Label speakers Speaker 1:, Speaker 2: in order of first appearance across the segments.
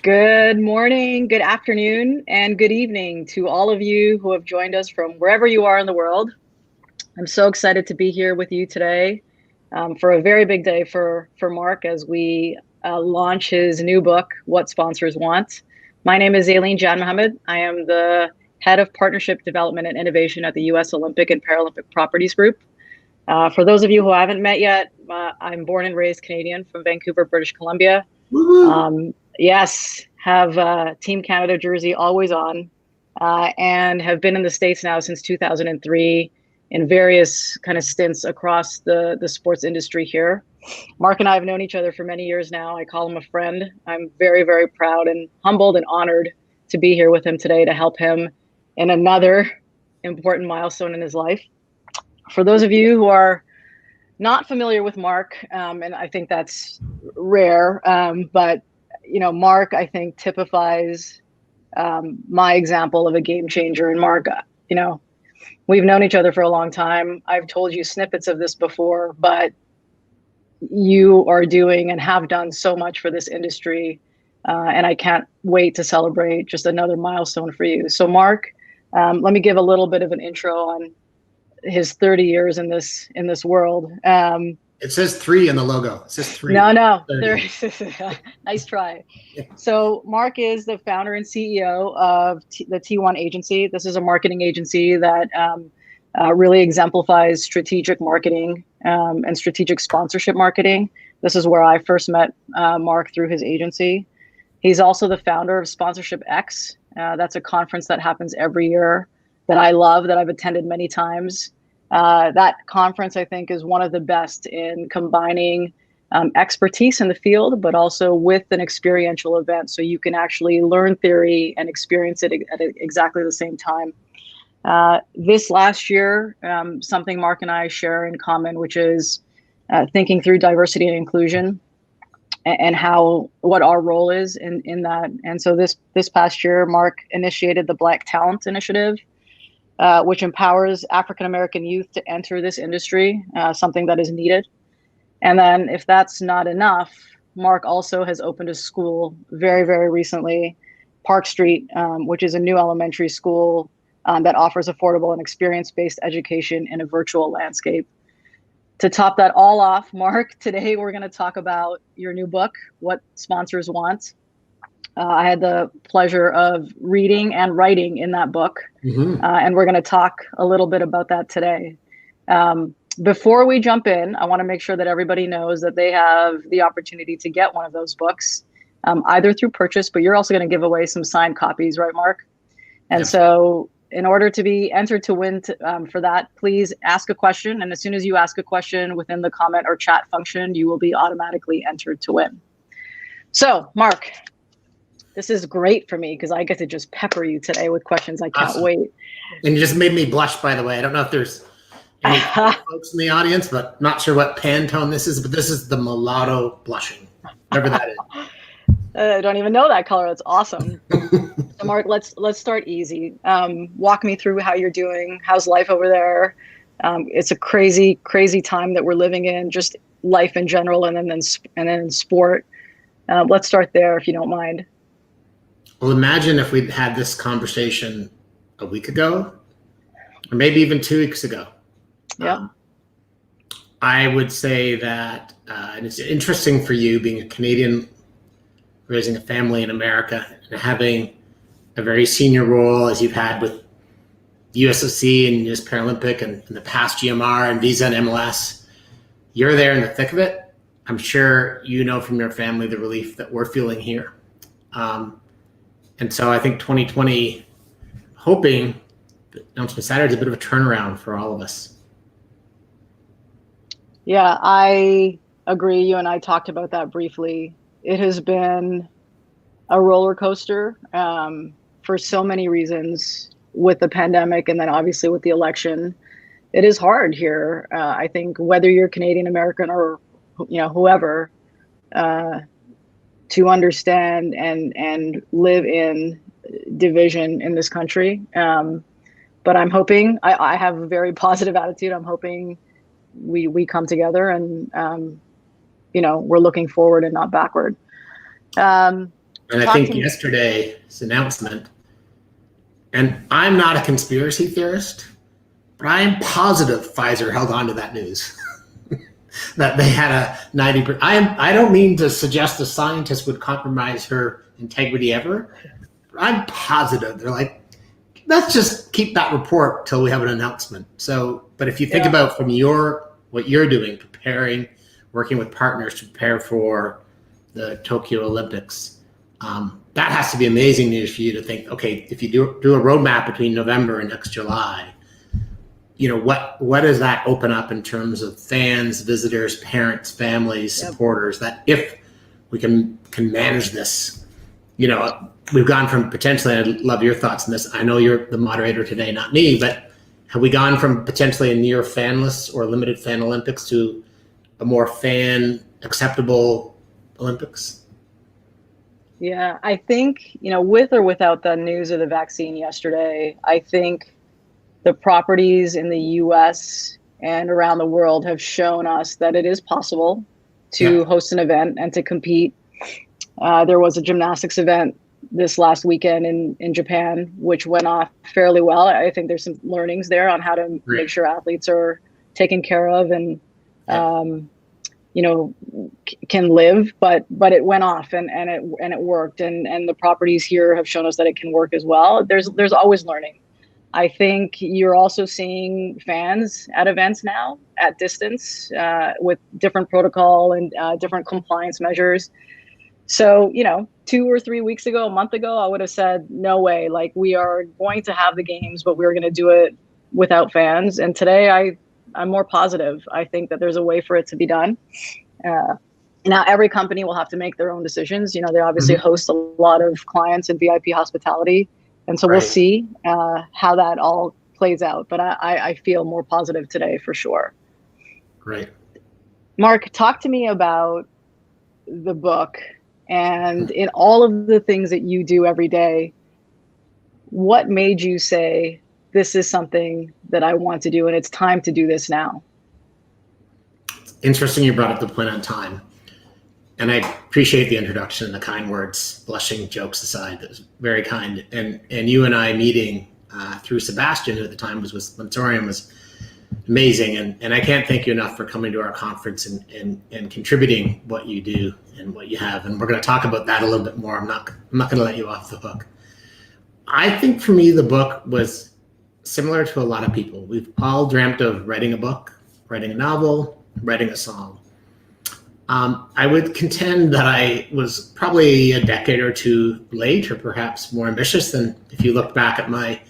Speaker 1: Good morning, good afternoon, and good evening to all of you who have joined us from wherever you are in the world. I'm so excited to be here with you today for a very big day for Mark as we launch his new book, What Sponsors Want. My name is Aileen Jan Mohammed. I am the head of partnership development and innovation at the U.S. Olympic and Paralympic Properties Group. For those of you who haven't met yet, I'm born and raised Canadian from Vancouver, British Columbia. Yes, have Team Canada jersey always on, and have been in the States now since 2003 in various kind of stints across the sports industry here. Mark and I have known each other for many years now. I call him a friend. I'm very, very proud and humbled and honored to be here with him today to help him in another important milestone in his life. For those of you who are not familiar with Mark, and I think that's rare, but Mark, I think, typifies my example of a game changer. And Mark, we've known each other for a long time. I've told you snippets of this before, but you are doing and have done so much for this industry. And I can't wait to celebrate just another milestone for you. So Mark, let me give a little bit of an intro on his 30 years in this world.
Speaker 2: It says 3 in the logo. It says 3.
Speaker 1: No. Nice try. Yeah. So Mark is the founder and CEO of the T1 Agency. This is a marketing agency that really exemplifies strategic marketing and strategic sponsorship marketing. This is where I first met Mark, through his agency. He's also the founder of Sponsorship X. That's a conference that happens every year that I love, that I've attended many times. That conference, I think, is one of the best in combining expertise in the field, but also with an experiential event. So you can actually learn theory and experience it at exactly the same time. This last year, something Mark and I share in common, which is thinking through diversity and inclusion and what our role is in that. And so this past year, Mark initiated the Black Talent Initiative, which empowers African-American youth to enter this industry, something that is needed. And then if that's not enough, Mark also has opened a school very, very recently, Park Street, which is a new elementary school that offers affordable and experience-based education in a virtual landscape. To top that all off, Mark, today we're going to talk about your new book, What Sponsors Want. I had the pleasure of reading and writing in that book, and we're going to talk a little bit about that today. Before we jump in, I want to make sure that everybody knows that they have the opportunity to get one of those books, either through purchase, but you're also going to give away some signed copies, right, Mark? And so in order to be entered to win for that, please ask a question. And as soon as you ask a question within the comment or chat function, you will be automatically entered to win. So, Mark, this is great for me because I get to just pepper you today with questions. I can't wait.
Speaker 2: And you just made me blush, by the way. I don't know if there's any folks in the audience, but not sure what Pantone this is, but this is the mulatto blushing, whatever that is.
Speaker 1: I don't even know that color. That's awesome. So Mark, let's start easy. Walk me through how you're doing. How's life over there? It's a crazy, crazy time that we're living in, just life in general, and then sport. Let's start there, if you don't mind.
Speaker 2: Well, imagine if we'd had this conversation a week ago, or maybe even 2 weeks ago.
Speaker 1: Yeah.
Speaker 2: I would say that and it's interesting for you being a Canadian, raising a family in America, and having a very senior role as you've had with USOC and US Paralympic and in the past GMR and Visa and MLS. You're there in the thick of it. I'm sure you know from your family the relief that we're feeling here. And so I think 2020, hoping that Announcement Saturday is a bit of a turnaround for all of us.
Speaker 1: Yeah, I agree. You and I talked about that briefly. It has been a roller coaster for so many reasons, with the pandemic and then obviously with the election. It is hard here. I think whether you're Canadian American or whoever, to understand and live in division in this country. But I'm hoping, I have a very positive attitude. I'm hoping we come together and, we're looking forward and not backward.
Speaker 2: And I think yesterday's announcement, and I'm not a conspiracy theorist, but I am positive Pfizer held on to that news. That they had a 90%. I don't mean to suggest a scientist would compromise her integrity ever. But I'm positive. They're like, let's just keep that report till we have an announcement. So, but if you think about from what you're doing, preparing, working with partners to prepare for the Tokyo Olympics, that has to be amazing news for you to think, okay, if you do a roadmap between November and next July, what does that open up in terms of fans, visitors, parents, families, supporters, that if we can manage this, we've gone from potentially, I'd love your thoughts on this. I know you're the moderator today, not me, but have we gone from potentially a near fanless or limited fan Olympics to a more fan acceptable Olympics?
Speaker 1: Yeah, I think, with or without the news of the vaccine yesterday, I think the properties in the US and around the world have shown us that it is possible to host an event and to compete. There was a gymnastics event this last weekend in Japan, which went off fairly well. I think there's some learnings there on how to make sure athletes are taken care of and, can live, but it went off and it worked. And the properties here have shown us that it can work as well. There's always learning. I think you're also seeing fans at events now at distance with different protocol and different compliance measures. So, 2 or 3 weeks ago, a month ago, I would have said, no way, like we are going to have the games, but we're going to do it without fans. And today I'm more positive. I think that there's a way for it to be done. Now, every company will have to make their own decisions. They obviously host a lot of clients in VIP hospitality. And so we'll see how that all plays out. But I feel more positive today for sure.
Speaker 2: Great.
Speaker 1: Mark, talk to me about the book and in all of the things that you do every day. What made you say, this is something that I want to do and it's time to do this now?
Speaker 2: Interesting you brought up the point on time. And I appreciate the introduction and the kind words, blushing jokes aside. That was very kind. And you and I meeting through Sebastian, who at the time was with Sponsorrium, was amazing. And I can't thank you enough for coming to our conference and contributing what you do and what you have. And we're going to talk about that a little bit more. I'm not going to let you off the hook. I think for me, the book was similar to a lot of people. We've all dreamt of writing a book, writing a novel, writing a song. I would contend that I was probably a decade or two late, or perhaps more ambitious than if you look back at my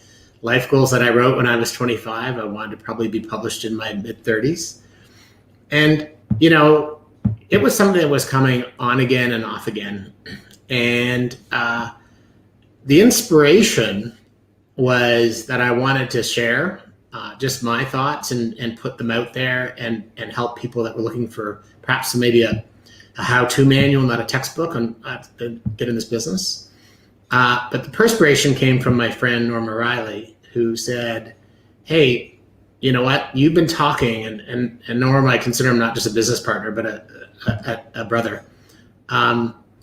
Speaker 2: life goals that I wrote when I was 25. I wanted to probably be published in my mid-30s. And, it was something that was coming on again and off again. And the inspiration was that I wanted to share just my thoughts and put them out there and help people that were looking for perhaps maybe a how-to manual, not a textbook on how to get in this business. But the perspiration came from my friend Norma Riley, who said, hey, you know what? You've been talking, and Norma, I consider him not just a business partner, but a brother.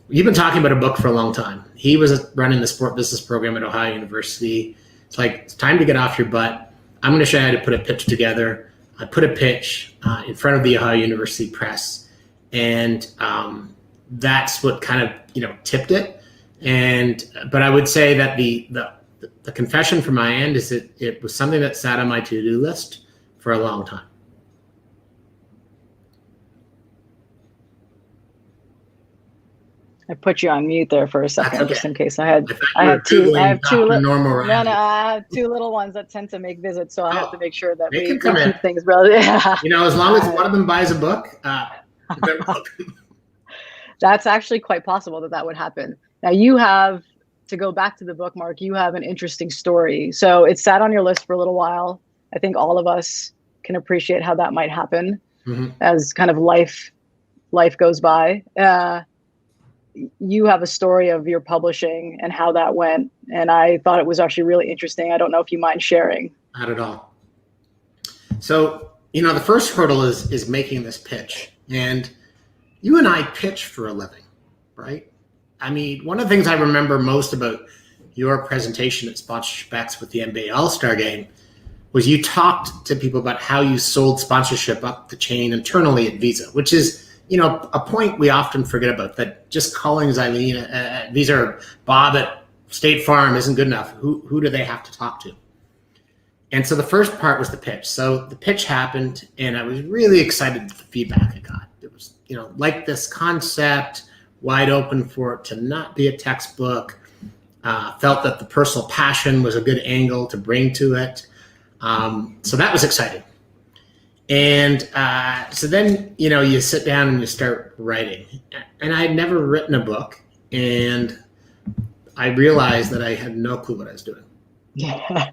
Speaker 2: You've been talking about a book for a long time. He was running the sport business program at Ohio University. It's like, it's time to get off your butt. I'm going to show you how to put a pitch together. I put a pitch in front of the Ohio University press, and that's what kind of tipped it. But I would say that the confession from my end is that it was something that sat on my to-do list for a long time.
Speaker 1: I put you on mute there for a second, just in case I have two little ones that tend to make visits, so I have to make sure that we keep things really.
Speaker 2: As long as one of them buys a book, they're welcome.
Speaker 1: That's actually quite possible that would happen. Now you have to go back to the book, Mark. You have an interesting story. So it sat on your list for a little while. I think all of us can appreciate how that might happen as kind of life goes by. You have a story of your publishing and how that went. And I thought it was actually really interesting. I don't know if you mind sharing.
Speaker 2: Not at all. So, the first hurdle is making this pitch. And you and I pitch for a living, right? I mean, one of the things I remember most about your presentation at Sponsorship X with the NBA All-Star Game was you talked to people about how you sold sponsorship up the chain internally at Visa, which is, a point we often forget about, that just calling Eileen at Visa or Bob at State Farm isn't good enough. Who do they have to talk to? And so the first part was the pitch. So the pitch happened, and I was really excited with the feedback I got. It was, like this concept, wide open for it to not be a textbook. Felt that the personal passion was a good angle to bring to it. So that was exciting. And so then, you sit down and you start writing. And I had never written a book, and I realized that I had no clue what I was doing.
Speaker 1: Yeah.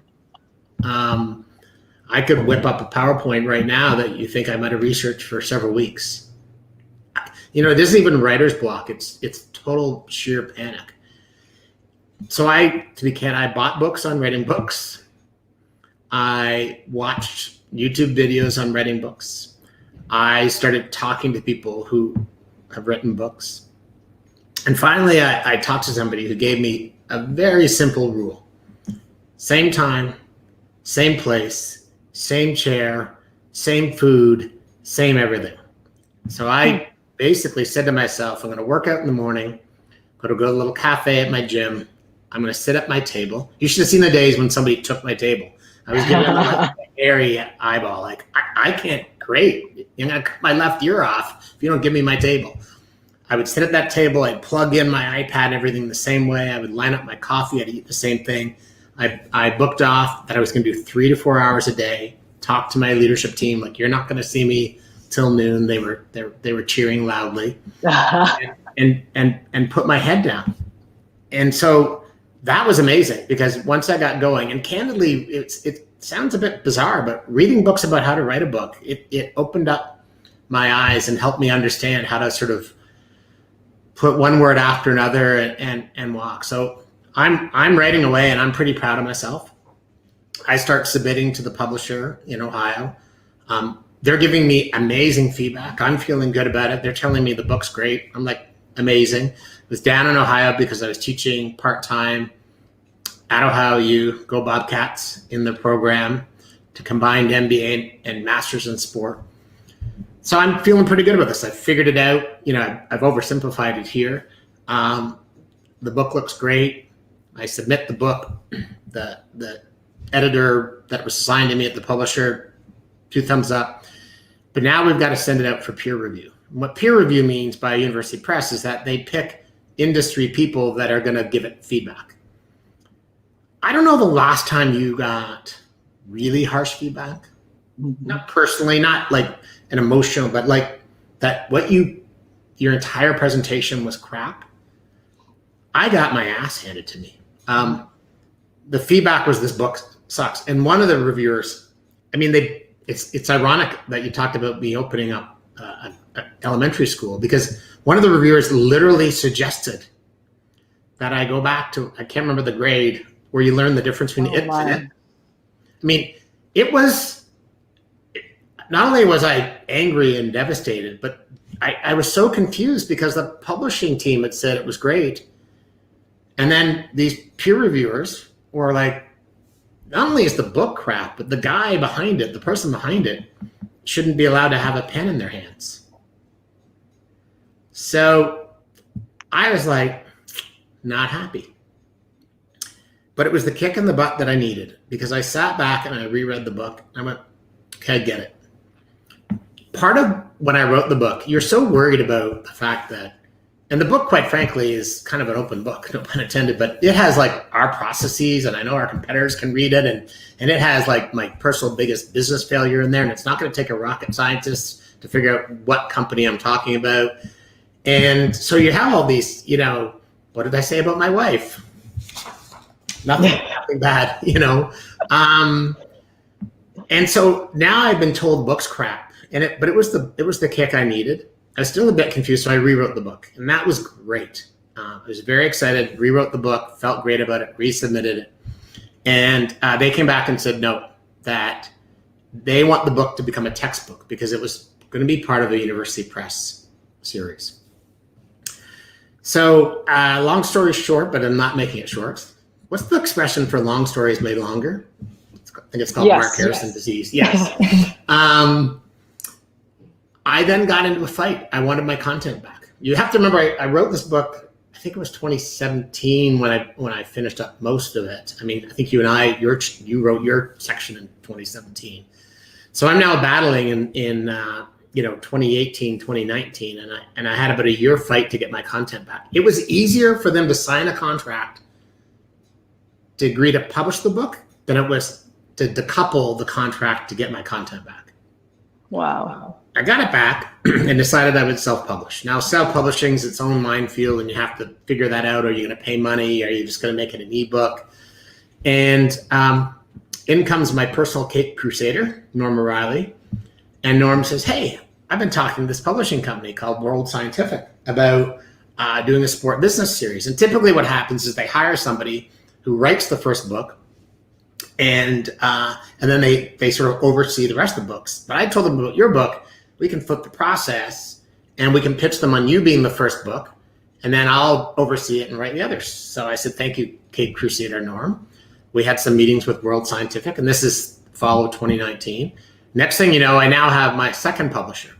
Speaker 2: I could whip up a PowerPoint right now that you think I might have researched for several weeks. It isn't even writer's block. It's total sheer panic. So to be candid, I bought books on writing books. I watched YouTube videos on writing books. I started talking to people who have written books. And finally, I talked to somebody who gave me a very simple rule. Same time, same place, same chair, same food, same everything. So I basically said to myself, I'm going to work out in the morning, going to go to a little cafe at my gym. I'm going to sit at my table. You should have seen the days when somebody took my table. I was giving them an airy eyeball, like, I can't, great. You're going to cut my left ear off if you don't give me my table. I would sit at that table. I'd plug in my iPad and everything the same way. I would line up my coffee. I'd eat the same thing. I booked off that I was going to do 3 to 4 hours a day, talk to my leadership team, like, you're not going to see me till noon. They were cheering loudly, and put my head down. And so that was amazing, because once I got going, and candidly, it sounds a bit bizarre, but reading books about how to write a book, it opened up my eyes and helped me understand how to sort of put one word after another and walk. So I'm writing away, and I'm pretty proud of myself. I start submitting to the publisher in Ohio. They're giving me amazing feedback. I'm feeling good about it. They're telling me the book's great. I'm like, amazing. I was down in Ohio because I was teaching part-time at Ohio U, Go Bobcats, in the program to combined MBA and Masters in Sport. So I'm feeling pretty good about this. I've figured it out. I've oversimplified it here. The book looks great. I submit the book. The editor that was assigned to me at the publisher, 2 thumbs up. But now we've got to send it out for peer review. And what peer review means by University Press is that they pick industry people that are going to give it feedback. I don't know the last time you got really harsh feedback. Mm-hmm. Not personally, not like an emotional, but like that your entire presentation was crap. I got my ass handed to me. The feedback was, this book sucks. And one of the reviewers, it's ironic that you talked about me opening up an elementary school, because one of the reviewers literally suggested that I go back to, I can't remember the grade, where you learn the difference between it and it. It was, not only was I angry and devastated, but I was so confused, because the publishing team had said it was great. And then these peer reviewers were like, not only is the book crap, but the guy behind it, the person behind it, shouldn't be allowed to have a pen in their hands. So I was like, not happy. But it was the kick in the butt that I needed, because I sat back and I reread the book. I went, okay, I get it. Part of when I wrote the book, you're so worried about the fact that, and the book, quite frankly, is kind of an open book, no pun intended, but it has like our processes, and I know our competitors can read it, and it has like my personal biggest business failure in there, and it's not going to take a rocket scientist to figure out what company I'm talking about. And so you have all these, what did I say about my wife? Nothing bad, And so now I've been told book's crap, but it was the kick I needed. I was still a bit confused, so I rewrote the book, and that was great. I was very excited, rewrote the book, felt great about it, resubmitted it. And they came back and said no, that they want the book to become a textbook, because it was going to be part of a University Press series. So, long story short, but I'm not making it short. What's the expression for long stories made longer? I think it's called Mark Harrison disease. Yes. I then got into a fight. I wanted my content back. You have to remember, I wrote this book, I think it was 2017 when I finished up most of it. I mean, I think you wrote your section in 2017. So I'm now battling in 2018, 2019, and I had about a year fight to get my content back. It was easier for them to sign a contract to agree to publish the book than it was to decouple the contract to get my content back.
Speaker 1: Wow.
Speaker 2: I got it back and decided I would self-publish. Now, self-publishing is its own minefield, and you have to figure that out. Are you going to pay money? Are you just going to make it an ebook? And in comes my personal Cape Crusader, Norm O'Reilly. And Norm says, hey, I've been talking to this publishing company called World Scientific about doing a sport business series. And typically what happens is they hire somebody who writes the first book, and then they sort of oversee the rest of the books. But I told them about your book. We can flip the process, and we can pitch them on you being the first book, and then I'll oversee it and write the others. So I said, thank you, Cape Crusader Norm. We had some meetings with World Scientific, and this is fall of 2019. Next thing you know, I now have my second publisher.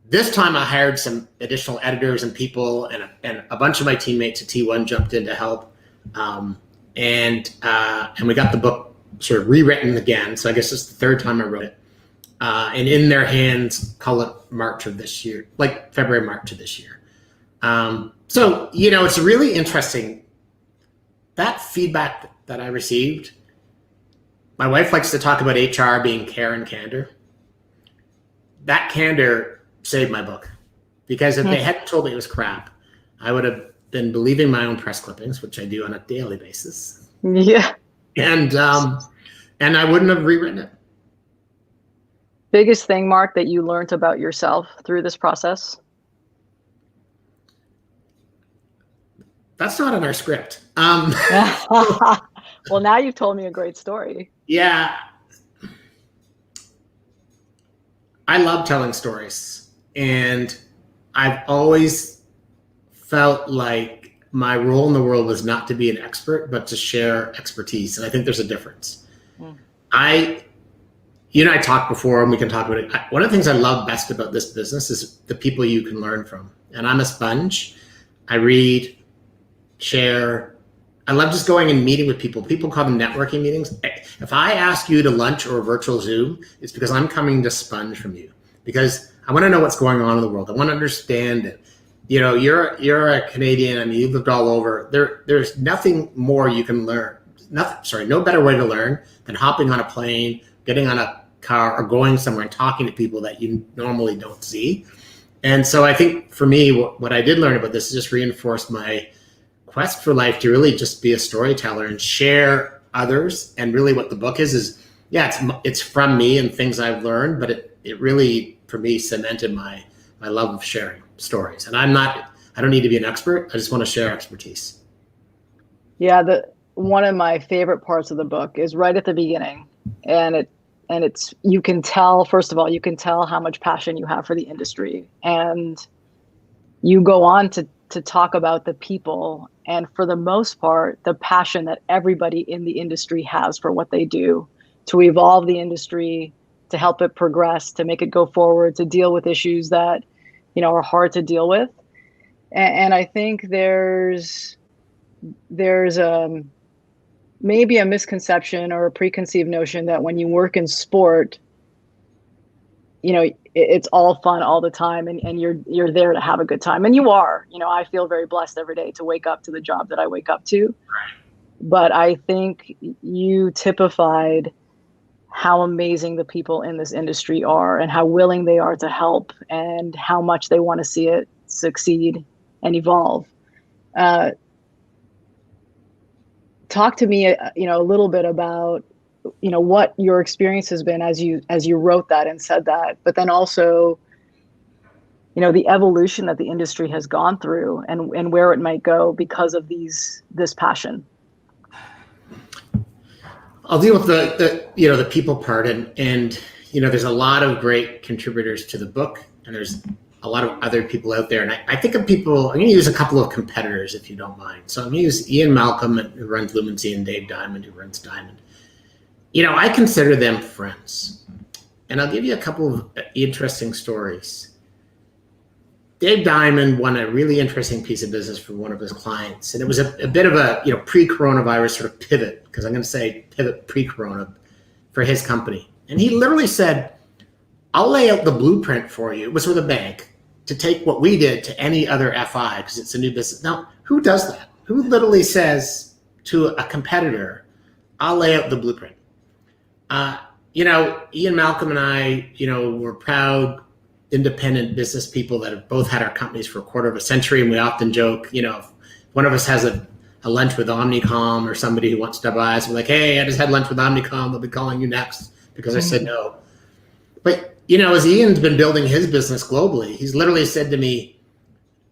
Speaker 2: This time I hired some additional editors and people, and a bunch of my teammates at T1 jumped in to help. And we got the book sort of rewritten again. So I guess it's the third time I wrote it. And in their hands, call it March of this year, like February, March of this year. So, it's really interesting. That feedback that I received, my wife likes to talk about HR being care and candor. That candor saved my book, because if they hadn't told me it was crap, I would have been believing my own press clippings, which I do on a daily basis.
Speaker 1: Yeah.
Speaker 2: And I wouldn't have rewritten it.
Speaker 1: Biggest thing, Mark, that you learned about yourself through this process?
Speaker 2: That's not in our script.
Speaker 1: Well, now you've told me a great story.
Speaker 2: Yeah. I love telling stories, and I've always felt like my role in the world was not to be an expert, but to share expertise. And I think there's a difference. You and I talked before, and we can talk about it. One of the things I love best about this business is the people you can learn from. And I'm a sponge. I read, share. I love just going and meeting with people. People call them networking meetings. If I ask you to lunch or a virtual Zoom, it's because I'm coming to sponge from you, because I want to know what's going on in the world. I want to understand it. You're a Canadian. I mean, you've lived all over. There's nothing more you can learn. No better way to learn than hopping on a plane, getting on a car, or going somewhere and talking to people that you normally don't see. And so I think for me, what I did learn about this is just reinforced my quest for life to really just be a storyteller and share others. And really what the book is it's from me and things I've learned, but it really, for me, cemented my love of sharing stories. And I don't need to be an expert. I just want to share expertise.
Speaker 1: Yeah. One of my favorite parts of the book is right at the beginning. And it's, you can tell, first of all, you can tell how much passion you have for the industry. And you go on to talk about the people, and for the most part, the passion that everybody in the industry has for what they do, to evolve the industry, to help it progress, to make it go forward, to deal with issues that, are hard to deal with. And I think there's maybe a misconception or a preconceived notion that when you work in sport, it's all fun all the time, and you're there to have a good time. And you are. I feel very blessed every day to wake up to the job that I wake up to. But I think you typified how amazing the people in this industry are, and how willing they are to help, and how much they want to see it succeed and evolve. Talk to me, a little bit about, what your experience has been as you wrote that and said that, but then also, the evolution that the industry has gone through, and where it might go because of this passion.
Speaker 2: I'll deal with the people part, and there's a lot of great contributors to the book, and there's a lot of other people out there. And I think of people, I'm going to use a couple of competitors if you don't mind. So I'm going to use Ian Malcolm, who runs Lumency, and Dave Diamond, who runs Diamond. I consider them friends. And I'll give you a couple of interesting stories. Dave Diamond won a really interesting piece of business for one of his clients. And it was a bit of a pre-coronavirus sort of pivot, because I'm going to say pivot pre-corona for his company. And he literally said, I'll lay out the blueprint for you. It was with a bank to take what we did to any other FI because it's a new business. Now, who does that? Who literally says to a competitor, I'll lay out the blueprint? Ian Malcolm and I, we're proud, independent business people that have both had our companies for a quarter of a century. And we often joke, if one of us has a lunch with Omnicom or somebody who wants to buy us, we're like, hey, I just had lunch with Omnicom. They'll be calling you next because I said no. But, as Ian's been building his business globally, he's literally said to me,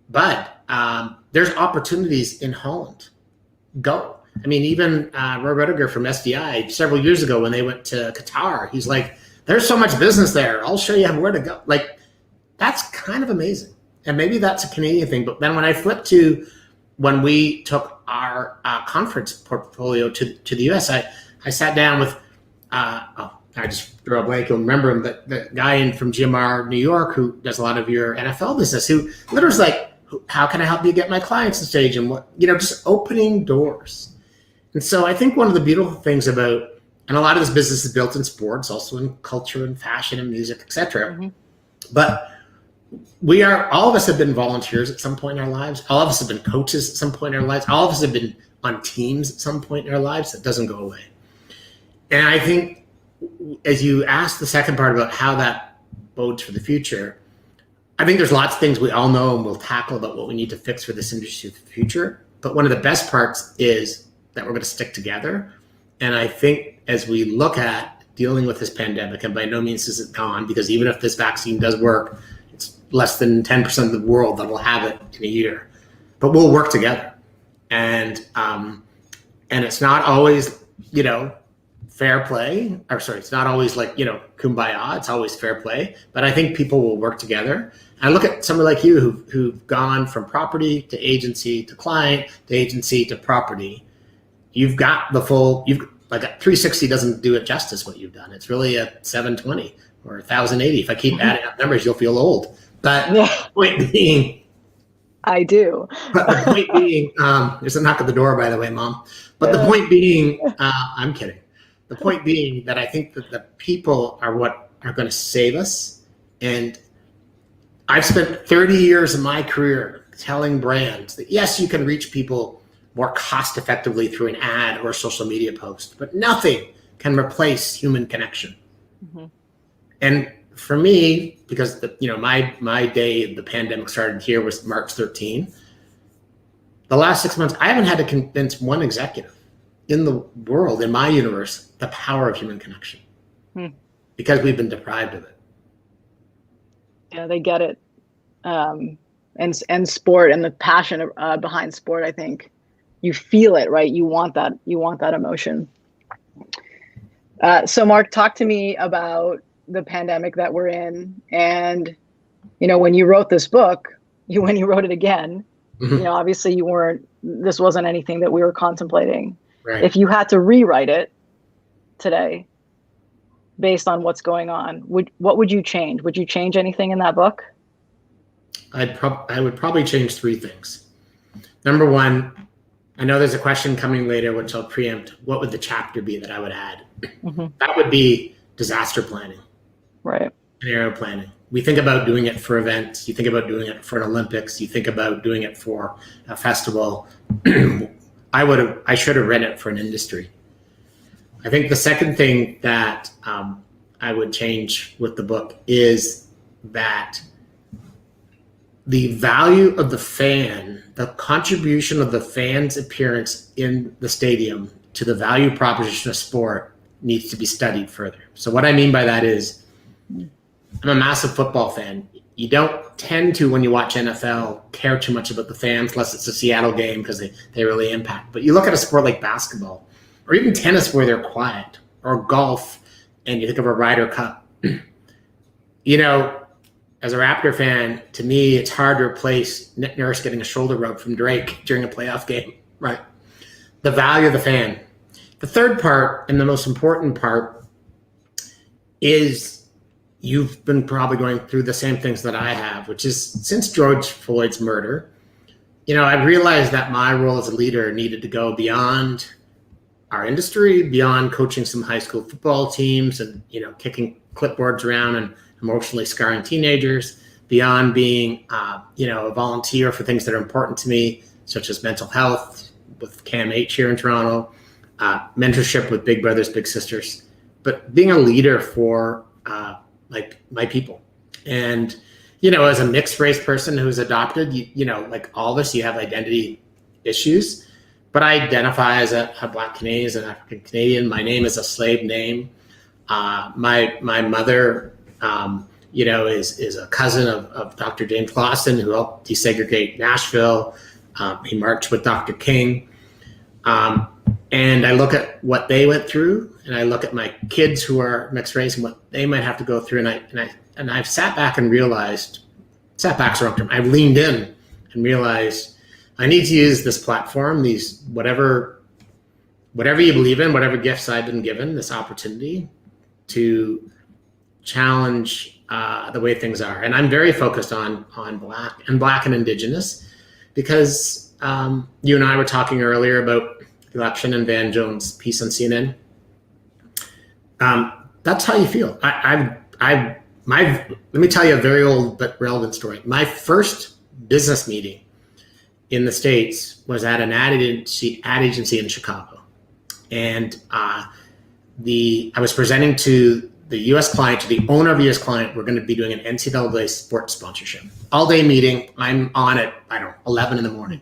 Speaker 2: Bud, there's opportunities in Holland. Go. I mean, even Roy Rudiger from SDI several years ago when they went to Qatar, he's like, there's so much business there. I'll show you where to go. Like, that's kind of amazing. And maybe that's a Canadian thing. But then when I flipped to when we took our conference portfolio to the US, I sat down with, I just drew a blank. You'll remember him, the guy from GMR New York who does a lot of your NFL business, who literally was like, how can I help you get my clients on stage? And just opening doors. And so I think one of the beautiful things about, and a lot of this business is built in sports, also in culture and fashion and music, et cetera. Mm-hmm. But all of us have been volunteers at some point in our lives. All of us have been coaches at some point in our lives. All of us have been on teams at some point in our lives. That doesn't go away. And I think as you asked the second part about how that bodes for the future, I think there's lots of things we all know and we'll tackle about what we need to fix for this industry for the future. But one of the best parts is that we're going to stick together. And I think as we look at dealing with this pandemic, and by no means is it gone, because even if this vaccine does work, it's less than 10% of the world that will have it in a year. But we'll work together. And it's not always, fair play. It's not always like, kumbaya. It's always fair play. But I think people will work together. And I look at somebody like you who've gone from property to agency to client to agency to property. You've got the full, like a 360 doesn't do it justice what you've done. It's really a 720 or 1080. If I keep adding up numbers, you'll feel old. But the point being,
Speaker 1: I do.
Speaker 2: But the point being, there's a knock at the door, by the way, Mom. But the point being, I'm kidding. The point being that I think that the people are what are going to save us. And I've spent 30 years of my career telling brands that, yes, you can reach people more cost effectively through an ad or a social media post, but nothing can replace human connection. Mm-hmm. And for me, because my day the pandemic started here was March 13. The last 6 months, I haven't had to convince one executive in the world, in my universe, the power of human connection, because we've been deprived of it.
Speaker 1: Yeah, they get it. And sport and the passion behind sport, I think you feel it, right? You want that emotion. So Mark, talk to me about the pandemic that we're in. And, when you wrote this book, when you wrote it again, obviously this wasn't anything that we were contemplating. Right. If you had to rewrite it today, based on what's going on, what would you change? Would you change anything in that book?
Speaker 2: I would probably change three things. Number one, I know there's a question coming later, which I'll preempt. What would the chapter be that I would add? Mm-hmm. That would be disaster planning. Right. Scenario planning. We think about doing it for events. You think about doing it for an Olympics. You think about doing it for a festival. I should have read it for an industry. I think the second thing that I would change with the book is that the value of the fan, the contribution of the fan's appearance in the stadium to the value proposition of sport needs to be studied further. So what I mean by that is, I'm a massive football fan. You don't tend to, when you watch NFL, care too much about the fans unless it's a Seattle game because they really impact. But you look at a sport like basketball or even tennis where they're quiet, or golf and you think of a Ryder Cup. as a Raptor fan, to me, it's hard to replace Nick Nurse getting a shoulder rub from Drake during a playoff game, right? The value of the fan. The third part, and the most important part, is you've been probably going through the same things that I have, which is since George Floyd's murder, I realized that my role as a leader needed to go beyond our industry, beyond coaching some high school football teams and, kicking clipboards around and emotionally scarring teenagers, beyond being, a volunteer for things that are important to me, such as mental health with CAMH here in Toronto, mentorship with Big Brothers, Big Sisters, but being a leader for my people. And, as a mixed race person who's adopted, like all of us, you have identity issues, but I identify as a Black Canadian, as an African Canadian. My name is a slave name. My mother, is a cousin of Dr. James Clausen, who helped desegregate Nashville. He marched with Dr. King. And I look at what they went through, and I look at my kids who are mixed race and what they might have to go through. And I've sat back and realized, I've leaned in and realized I need to use this platform, these whatever you believe in, whatever gifts I've been given, this opportunity to challenge the way things are. And I'm very focused on Black and Indigenous, because you and I were talking earlier about the election and Van Jones' piece on CNN. That's how you feel. Let me tell you a very old but relevant story. My first business meeting in the States was at an ad agency in Chicago. And I was presenting to the U.S. client, to the owner of the U.S. client. We're going to be doing an NCAA sports sponsorship. All day meeting. I'm on at, 11 in the morning.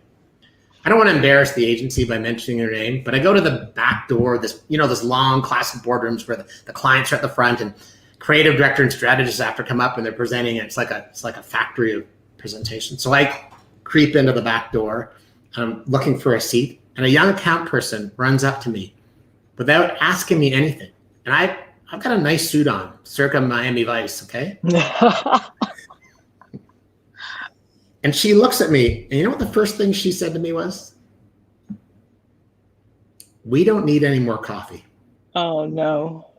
Speaker 2: I don't want to embarrass the agency by mentioning their name, but I go to the back door, this long classic boardrooms where the clients are at the front, and creative director and strategists have to come up and they're presenting. It's like a factory of presentation. So I creep into the back door. I'm looking for a seat, and a young account person runs up to me without asking me anything. And I've got a nice suit on, circa Miami Vice, okay? And she looks at me, and you know what the first thing she said to me was? "We don't need any more coffee."
Speaker 1: Oh, no.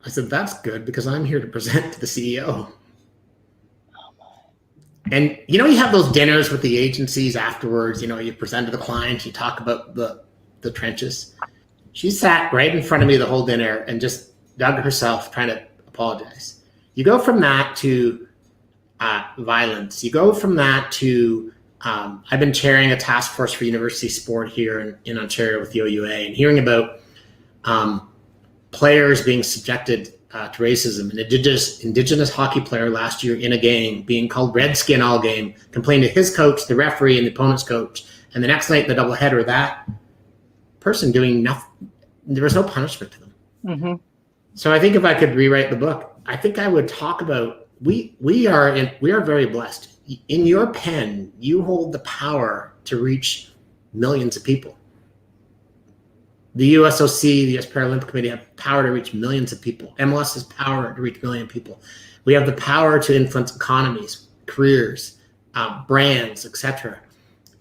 Speaker 2: I said, "That's good, because I'm here to present to the CEO." And, you have those dinners with the agencies afterwards, you present to the client, you talk about the trenches. She sat right in front of me the whole dinner and just dug herself trying to apologize. You go from that to violence. You go from that to, I've been chairing a task force for university sport here in Ontario with the OUA, and hearing about players being subjected to racism. An indigenous hockey player last year in a game being called Redskin all game, complained to his coach, the referee, and the opponent's coach. And the next night in the doubleheader, that person doing nothing, there was no punishment to them.
Speaker 1: Mm-hmm.
Speaker 2: So I think if I could rewrite the book, I think I would talk about we are very blessed. In your pen, you hold the power to reach millions of people. The USOC, the US Paralympic Committee have power to reach millions of people. MLS has power to reach a million people. We have the power to influence economies, careers, brands, etc.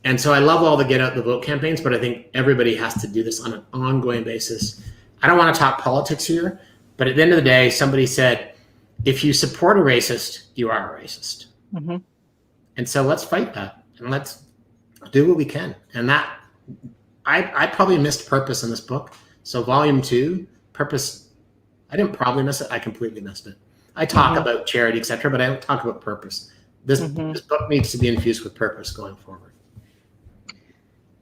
Speaker 2: And so I love all the Get Out the Vote campaigns, but I think everybody has to do this on an ongoing basis. I don't want to talk politics here, but at the end of the day, somebody said, if you support a racist, you are a racist.
Speaker 1: Mm-hmm.
Speaker 2: And so let's fight that, and let's do what we can. And that, I probably missed purpose in this book. So volume 2, purpose, I didn't probably miss it. I completely missed it. I talk about charity, etc., but I don't talk about purpose. This book needs to be infused with purpose going forward.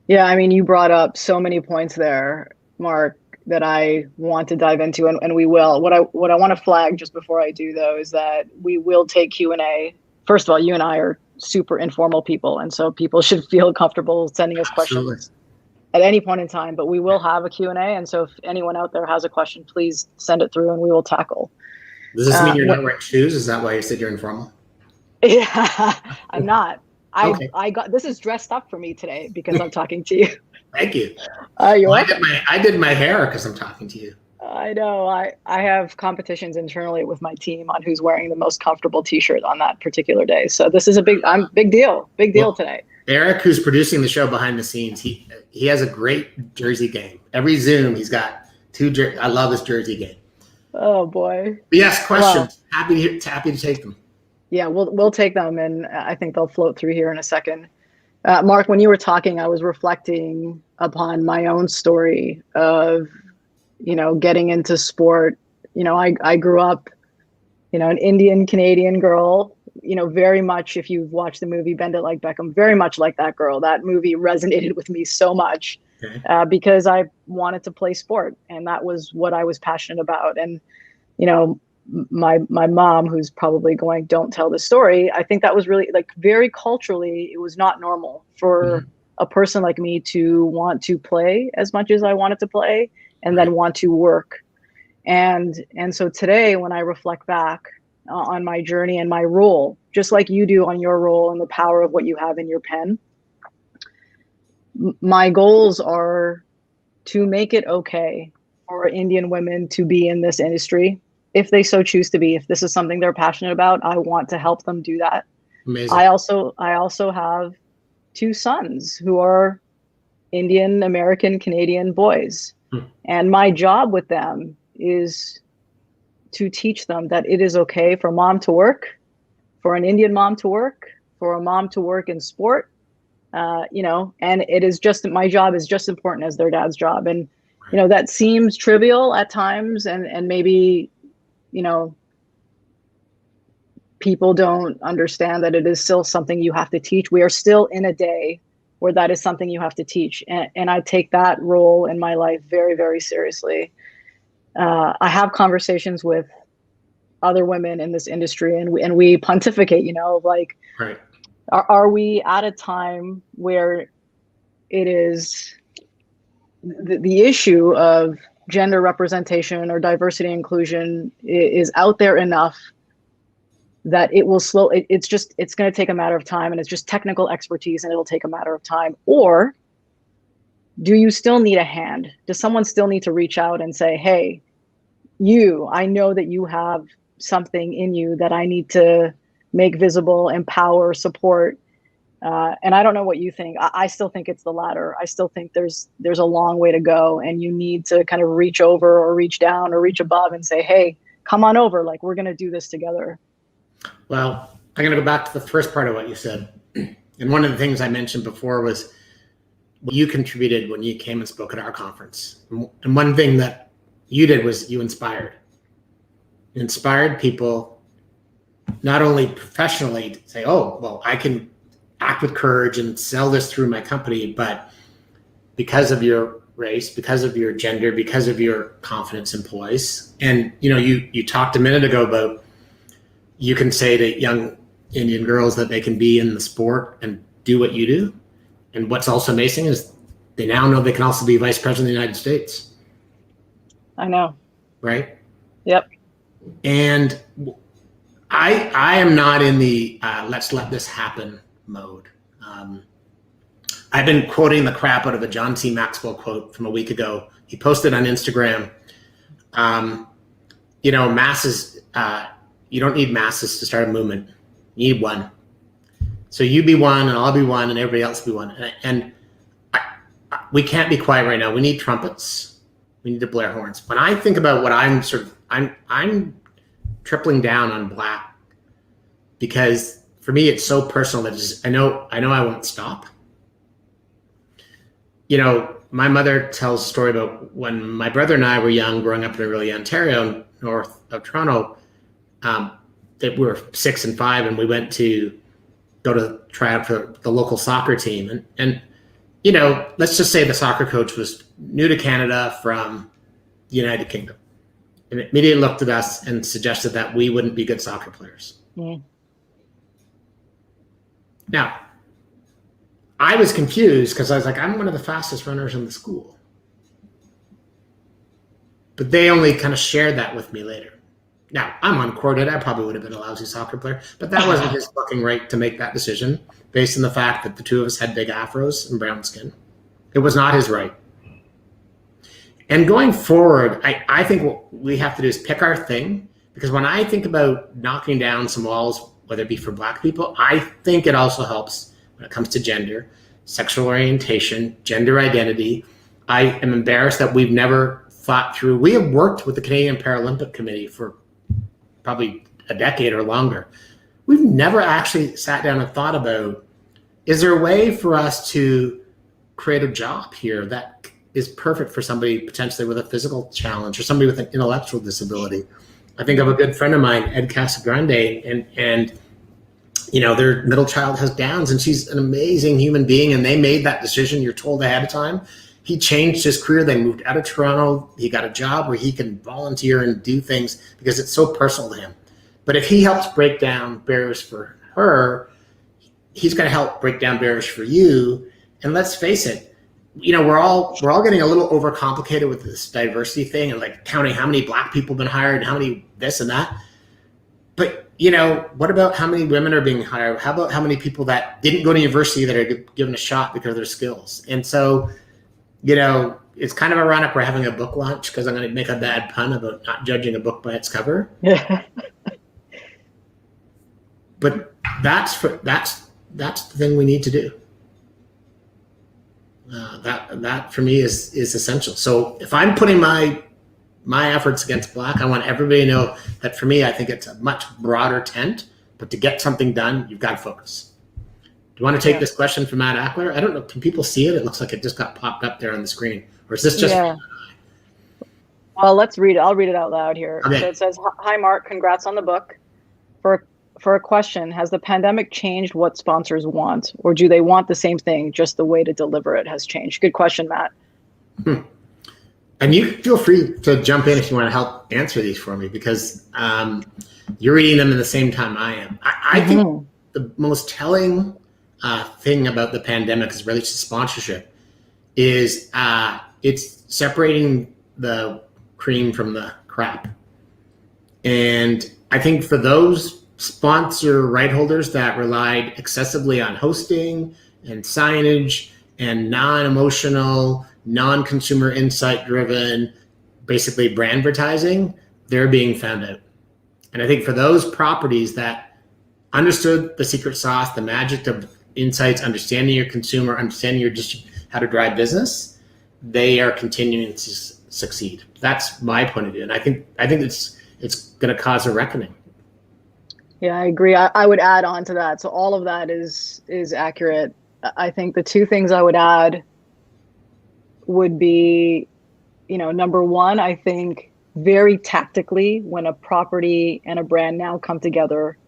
Speaker 1: Yeah, I mean, you brought up so many points there, Mark, that I want to dive into, and we will. What I want to flag just before I do, though, is that we will take Q&A. First of all, you and I are super informal people, and so people should feel comfortable sending us questions at any point in time, but we will have a Q&A. And so if anyone out there has a question, please send it through and we will tackle.
Speaker 2: Does this mean you're not wearing shoes? Is that why you said you're informal?
Speaker 1: Yeah, I'm not.
Speaker 2: Okay.
Speaker 1: I got, this is dressed up for me today because I'm talking to you.
Speaker 2: Thank you.
Speaker 1: You're
Speaker 2: well,
Speaker 1: welcome.
Speaker 2: I did my hair because I'm talking to you.
Speaker 1: I know. I have competitions internally with my team on who's wearing the most comfortable t-shirt on that particular day. So this is a big deal. Big deal
Speaker 2: Well,
Speaker 1: today.
Speaker 2: Eric, who's producing the show behind the scenes, he has a great jersey game. Every Zoom, he's got I love his jersey game.
Speaker 1: Oh boy.
Speaker 2: But yes, questions.
Speaker 1: Well,
Speaker 2: Happy to take them.
Speaker 1: yeah, we'll take them, and I think they'll float through here in a second. Mark, when you were talking, I was reflecting upon my own story of, getting into sport. I grew up, an Indian Canadian girl, very much, if you've watched the movie Bend It Like Beckham, very much like that girl. That movie resonated with me so much because I wanted to play sport, and that was what I was passionate about. And, my mom, who's probably going, don't tell the story. I think that was really, like, very culturally, it was not normal for a person like me to want to play as much as I wanted to play and then want to work. And so today, when I reflect back on my journey and my role, just like you do on your role and the power of what you have in your pen, my goals are to make it okay for Indian women to be in this industry, if they so choose to be. If this is something they're passionate about, I want to help them do that.
Speaker 2: Amazing.
Speaker 1: I also have 2 sons who are Indian American Canadian boys. And my job with them is to teach them that it is okay for mom to work, for an Indian mom to work, for a mom to work in sport, and it is just, my job is just important as their dad's job. And, that seems trivial at times, and maybe, people don't understand that it is still something you have to teach. We are still in a day where that is something you have to teach. And I take that role in my life very, very seriously. I have conversations with other women in this industry, and we pontificate, like,
Speaker 2: right.
Speaker 1: Are we at a time where it is the issue of gender representation or diversity and inclusion is out there enough that it will it's going to take a matter of time, and it's just technical expertise, and it'll take a matter of time? Or do you still need a hand? Does someone still need to reach out and say, hey, I know that you have something in you that I need to make visible, empower, support? And I don't know what you think. I still think it's the latter. I still think there's a long way to go, and you need to kind of reach over or reach down or reach above and say, hey, come on over. Like, we're going to do this together.
Speaker 2: Well, I'm going to go back to the first part of what you said. And one of the things I mentioned before was what you contributed when you came and spoke at our conference. And one thing that you did was you inspired. You inspired people not only professionally to say, oh, well, I can act with courage and sell this through my company, but because of your race, because of your gender, because of your confidence in voice. And, you talked a minute ago about you can say to young Indian girls that they can be in the sport and do what you do. And what's also amazing is they now know they can also be vice president of the United States.
Speaker 1: I know.
Speaker 2: Right?
Speaker 1: Yep.
Speaker 2: And I am not in the let's let this happen mode. I've been quoting the crap out of a John C. Maxwell quote from a week ago. He posted on Instagram, masses, you don't need masses to start a movement. You need one. So you be one, and I'll be one, and everybody else be one. And we can't be quiet right now. We need trumpets. We need to blare horns. When I think about what I'm tripling down on Black, because for me it's so personal that I know I won't stop. My mother tells a story about when my brother and I were young, growing up in Orillia, Ontario, north of Toronto. That we were 6 and 5, and we went to go to try out for the local soccer team. And let's just say the soccer coach was new to Canada from the United Kingdom, and immediately looked at us and suggested that we wouldn't be good soccer players. Yeah. Now, I was confused because I was like, I'm one of the fastest runners in the school. But they only kind of shared that with me later. Now, I'm on court. I probably would have been a lousy soccer player, but that wasn't his fucking right to make that decision based on the fact that the two of us had big afros and brown skin. It was not his right. And going forward, I think what we have to do is pick our thing, because when I think about knocking down some walls, whether it be for Black people, I think it also helps when it comes to gender, sexual orientation, gender identity. I am embarrassed that we've never thought through. We have worked with the Canadian Paralympic Committee for probably a decade or longer. We've never actually sat down and thought about, is there a way for us to create a job here that is perfect for somebody potentially with a physical challenge or somebody with an intellectual disability? I think of a good friend of mine, Ed Casagrande, and their middle child has Downs, and she's an amazing human being, and they made that decision, you're told ahead of time. He changed his career. They moved out of Toronto. He got a job where he can volunteer and do things because it's so personal to him. But if he helps break down barriers for her, he's going to help break down barriers for you. And let's face it, we're all getting a little overcomplicated with this diversity thing and like counting how many Black people have been hired and how many this and that. But what about how many women are being hired? How about how many people that didn't go to university that are given a shot because of their skills? And so, it's kind of ironic we're having a book launch, because I'm going to make a bad pun about not judging a book by its cover.
Speaker 1: Yeah.
Speaker 2: But that's the thing we need to do. That for me is essential. So if I'm putting my efforts against Black, I want everybody to know that for me, I think it's a much broader tent. But to get something done, you've got to focus. Do you want to take this question from Matt Ackler? I don't know. Can people see it? It looks like it just got popped up there on the screen. Or is this just...
Speaker 1: Yeah. Well, let's read it. I'll read it out loud here.
Speaker 2: Okay.
Speaker 1: So it says, "Hi, Mark. Congrats on the book. For a question, has the pandemic changed what sponsors want? Or do they want the same thing, just the way to deliver it has changed?" Good question, Matt.
Speaker 2: And you feel free to jump in if you want to help answer these for me, because you're reading them in the same time I am. I think the most telling thing about the pandemic as it relates to sponsorship is it's separating the cream from the crap. And I think for those sponsor right holders that relied excessively on hosting and signage and non-emotional, non-consumer insight driven, basically brand advertising, they're being found out. And I think for those properties that understood the secret sauce, the magic of insights, understanding your consumer, understanding how to drive business, they are continuing to succeed. That's my point of view. And I think it's going to cause a reckoning.
Speaker 1: Yeah, I agree. I would add on to that. So all of that is accurate. I think the two things I would add would be, number one, I think very tactically, when a property and a brand now come together,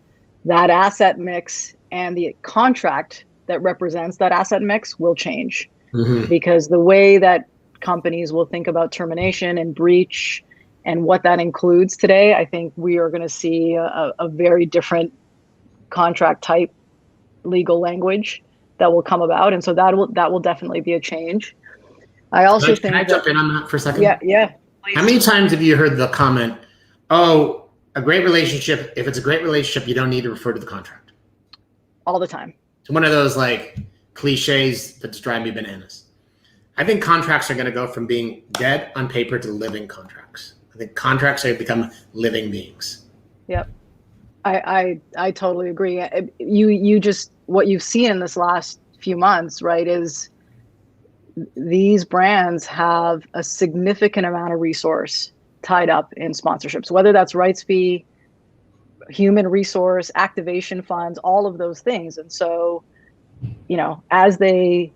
Speaker 1: that asset mix and the contract that represents that asset mix will change. Because the way that companies will think about termination and breach and what that includes today, I think we are going to see a very different contract type legal language that will come about. And so that will definitely be a change. I also think... Can I
Speaker 2: jump in on that for a second?
Speaker 1: Yeah. Please.
Speaker 2: How many times have you heard the comment, "Oh, a great relationship, if it's a great relationship, you don't need to refer to the contract"?
Speaker 1: All the time.
Speaker 2: It's one of those like cliches that's driving me bananas. I think contracts are going to go from being dead on paper to living contracts. I think contracts are become living beings.
Speaker 1: Yep. I totally agree. You just, what you've seen in this last few months, right, is these brands have a significant amount of resource tied up in sponsorships, whether that's rights fee, human resource, activation funds, all of those things. And so, as they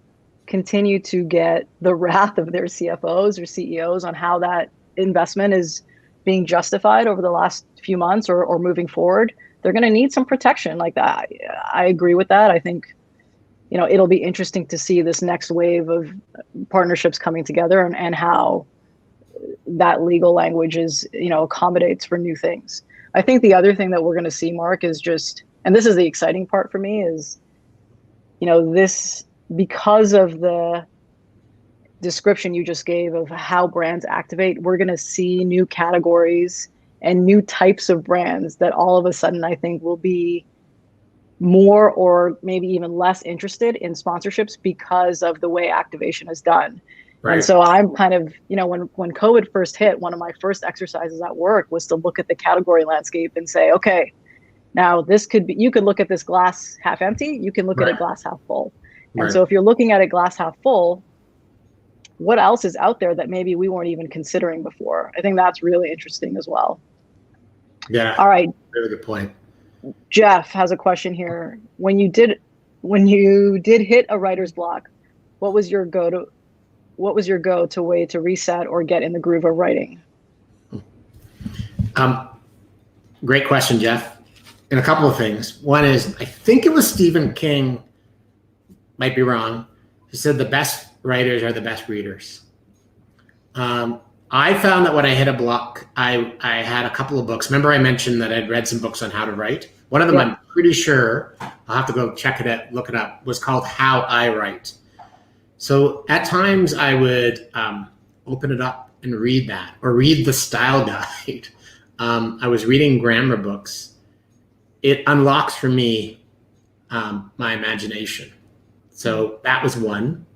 Speaker 1: continue to get the wrath of their CFOs or CEOs on how that investment is being justified over the last few months or moving forward, they're going to need some protection like that. I agree with that. I think, it'll be interesting to see this next wave of partnerships coming together and how that legal language is, accommodates for new things. I think the other thing that we're going to see, Mark, is just, and this is the exciting part for me, is, this, because of the description you just gave of how brands activate, we're going to see new categories and new types of brands that all of a sudden I think will be more or maybe even less interested in sponsorships because of the way activation is done.
Speaker 2: Right.
Speaker 1: And so I'm kind of, when COVID first hit, one of my first exercises at work was to look at the category landscape and say, okay, now you could look at this glass half empty, you can look at it glass half full. And so if you're looking at it glass half full, what else is out there that maybe we weren't even considering before? I think that's really interesting as well.
Speaker 2: Yeah.
Speaker 1: All right.
Speaker 2: Really good point.
Speaker 1: Jeff has a question here. When you did hit a writer's block, what was your go-to way to reset or get in the groove of writing?
Speaker 2: Great question, Jeff. And a couple of things. One is, I think it was Stephen King, might be wrong, who said the best writers are the best readers. I found that when I hit a block, I had a couple of books. Remember I mentioned that I'd read some books on how to write? One of them, I'm pretty sure, I'll have to go check it out, look it up, was called How I Write. So at times I would open it up and read that, or read the style guide. I was reading grammar books. It unlocks for me my imagination. So that was one.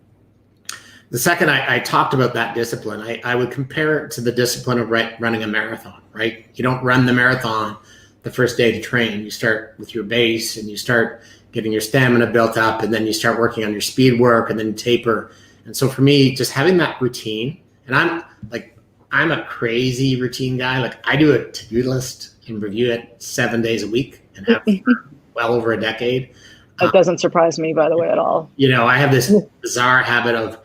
Speaker 2: The second, I talked about that discipline. I would compare it to the discipline of running a marathon, right? You don't run the marathon the first day to train. You start with your base and you start getting your stamina built up, and then you start working on your speed work, and then taper. And so for me, just having that routine, and I'm a crazy routine guy. Like I do a to-do list and review it 7 days a week and have for well over a decade.
Speaker 1: That doesn't surprise me, by the way, at all.
Speaker 2: I have this bizarre habit of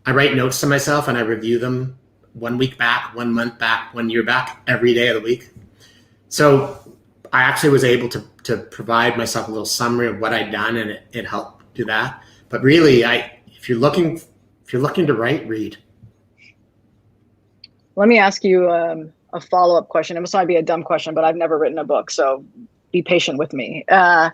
Speaker 2: I write notes to myself and I review them 1 week back, 1 month back, 1 year back, every day of the week. So I actually was able to provide myself a little summary of what I'd done, and it helped do that. But really, if you're looking to write, read.
Speaker 1: Let me ask you a follow-up question. It must not be a dumb question, but I've never written a book, so be patient with me. When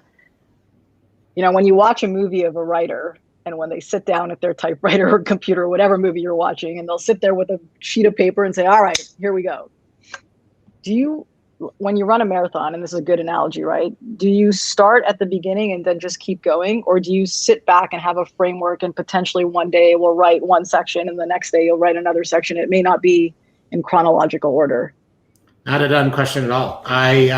Speaker 1: you watch a movie of a writer, and when they sit down at their typewriter or computer or whatever movie you're watching, and they'll sit there with a sheet of paper and say, all right, here we go. When you run a marathon, and this is a good analogy, right? Do you start at the beginning and then just keep going? Or do you sit back and have a framework, and potentially one day we'll write one section and the next day you'll write another section? It may not be in chronological order.
Speaker 2: Not a dumb question at all. I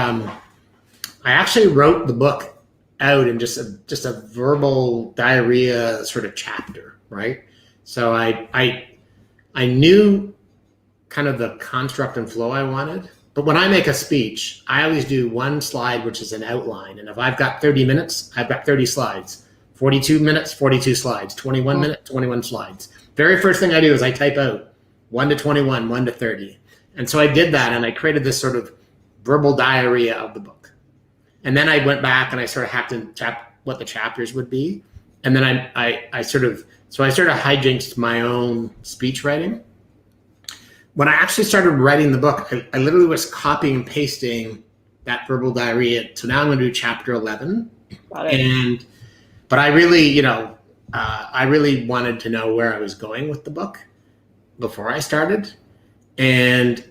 Speaker 2: actually wrote the book out in just a verbal diarrhea sort of chapter, right? So I knew kind of the construct and flow I wanted. But when I make a speech, I always do one slide, which is an outline. And if I've got 30 minutes, I've got 30 slides. 42 minutes, 42 slides. 21 minutes, 21 slides. Very first thing I do is I type out 1 to 21, 1 to 30. And so I did that, and I created this sort of verbal diarrhea of the book. And then I went back and I sort of hacked in what the chapters would be. And then I sort of hijinksed my own speech writing. When I actually started writing the book, I literally was copying and pasting that verbal diarrhea. So now I'm going to do chapter 11. But I really, I really wanted to know where I was going with the book before I started. And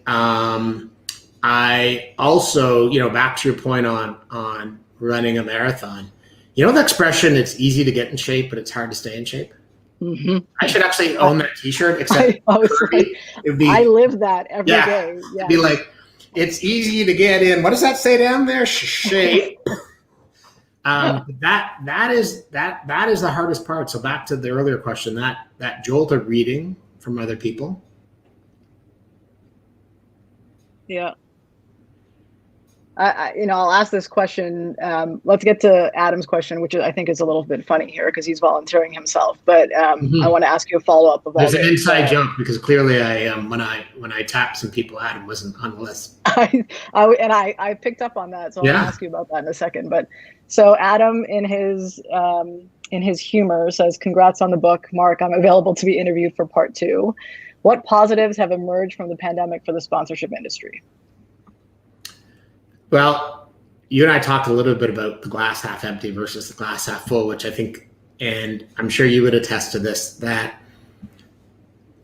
Speaker 2: I also, back to your point on running a marathon, the expression, it's easy to get in shape, but it's hard to stay in shape. Mm-hmm. I should actually own that t-shirt, except
Speaker 1: I live that every day. Yeah.
Speaker 2: It'd be like, it's easy to get in. What does that say down there? Shape. That is the hardest part. So back to the earlier question, that jolt of reading from other people.
Speaker 1: Yeah. I'll ask this question. Let's get to Adam's question, which I think is a little bit funny here because he's volunteering himself. But I want to ask you a follow-up.
Speaker 2: There's an inside joke because clearly when I tapped some people, Adam wasn't on the list.
Speaker 1: I picked up on that, so I'll ask you about that in a second. But so Adam, in his humor, says, "Congrats on the book, Mark. I'm available to be interviewed for part 2. What positives have emerged from the pandemic for the sponsorship industry?"
Speaker 2: Well, you and I talked a little bit about the glass half empty versus the glass half full, which I think, and I'm sure you would attest to this, that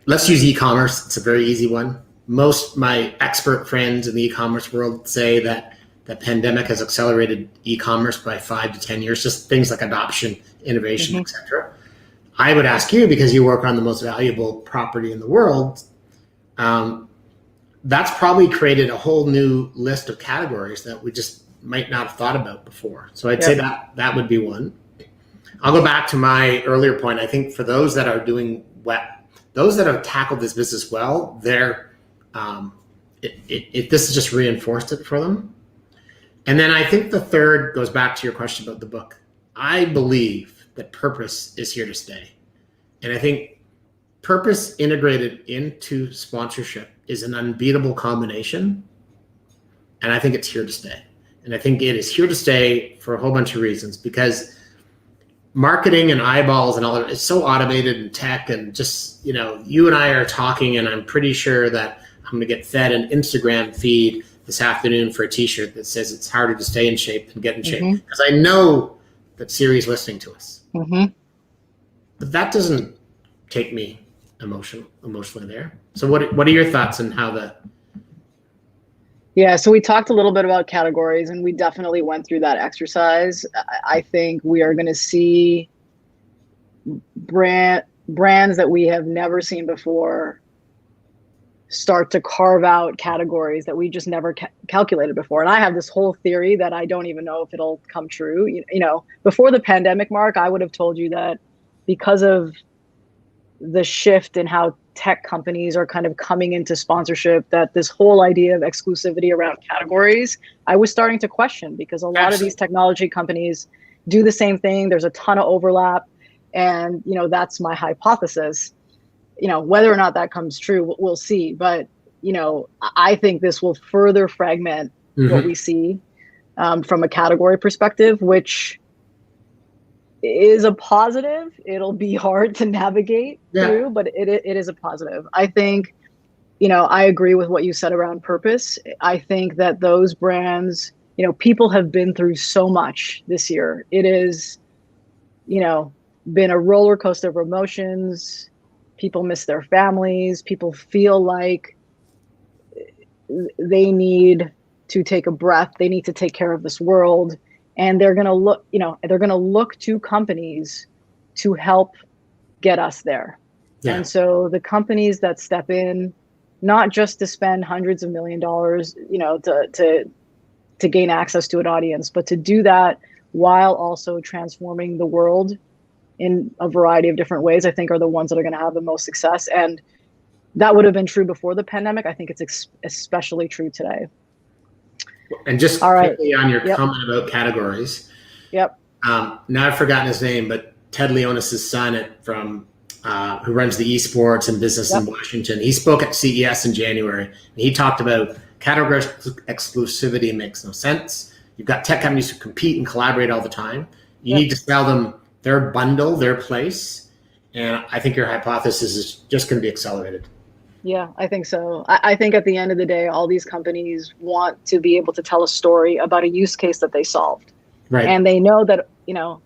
Speaker 2: let's use e-commerce. It's a very easy one. Most my expert friends in the e-commerce world say that the pandemic has accelerated e-commerce by 5 to 10 years, just things like adoption, innovation, etc. I would ask you, because you work on the most valuable property in the world, that's probably created a whole new list of categories that we just might not have thought about before. So I'd say that would be one. I'll go back to my earlier point. I think for those that are doing well, those that have tackled this business well, this has just reinforced it for them. And then I think the third goes back to your question about the book. I believe that purpose is here to stay. And I think purpose integrated into sponsorship is an unbeatable combination. And I think it's here to stay. And I think it is here to stay for a whole bunch of reasons, because marketing and eyeballs and all of it is so automated and tech, and just, you and I are talking, and I'm pretty sure that I'm going to get fed an Instagram feed this afternoon for a t-shirt that says it's harder to stay in shape than get in shape, because I know that Siri's listening to us. But that doesn't take me emotionally there. So what are your thoughts on how the...
Speaker 1: Yeah, so we talked a little bit about categories, and we definitely went through that exercise. I think we are going to see brands that we have never seen before start to carve out categories that we just never calculated before. And I have this whole theory that I don't even know if it'll come true. Before the pandemic, Mark, I would have told you that because of the shift in how tech companies are kind of coming into sponsorship, that this whole idea of exclusivity around categories, I was starting to question, because a lot of these technology companies do the same thing. There's a ton of overlap. And, that's my hypothesis. Whether or not that comes true, we'll see. But, I think this will further fragment what we see from a category perspective, which is a positive. It'll be hard to navigate through, but it is a positive. I think, I agree with what you said around purpose. I think that those brands, people have been through so much this year. It is, been a roller coaster of emotions. People miss their families. People feel like they need to take a breath. They need to take care of this world. And they're going to look to companies to help get us there. Yeah. And so the companies that step in, not just to spend hundreds of $millions, to gain access to an audience, but to do that while also transforming the world in a variety of different ways, I think are the ones that are going to have the most success. And that would have been true before the pandemic. I think it's especially true today.
Speaker 2: And just quickly on your comment about categories.
Speaker 1: Yep.
Speaker 2: Now I've forgotten his name, but Ted Leonis' son who runs the esports and business in Washington. He spoke at CES in January, and he talked about category exclusivity makes no sense. You've got tech companies who compete and collaborate all the time. You need to sell them their bundle, their place. And I think your hypothesis is just going to be accelerated.
Speaker 1: Yeah, I think so. I think at the end of the day, all these companies want to be able to tell a story about a use case that they solved. Right. And they know that,